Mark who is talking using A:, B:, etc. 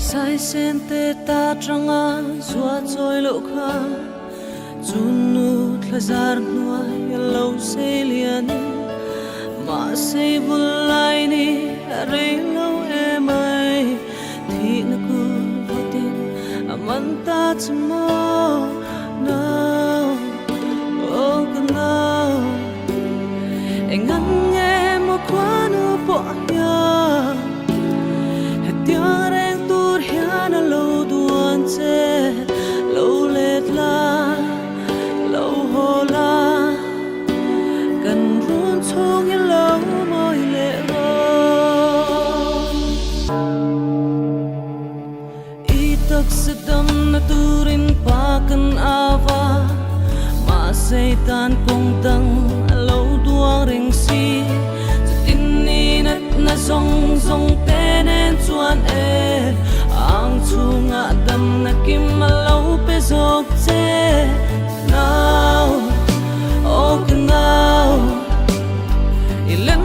A: sai sen te ta tranga zua choi lo kha chunu thlazar nuai lo se lian ma se bulai ni re lo e mai thi na ku votin amanta chmo no oh no engan nge mo kwanu po ya hetiareng tur hian lo duan che lo let la lo hola kan run chung ya lo moi le ro itak sedam na turin pa kan ava ma seitan kong tang lo duang ring si tin ni nat na zong zong tenen chuan e ang chunga dam na kim lo pe zok che now oh now ilen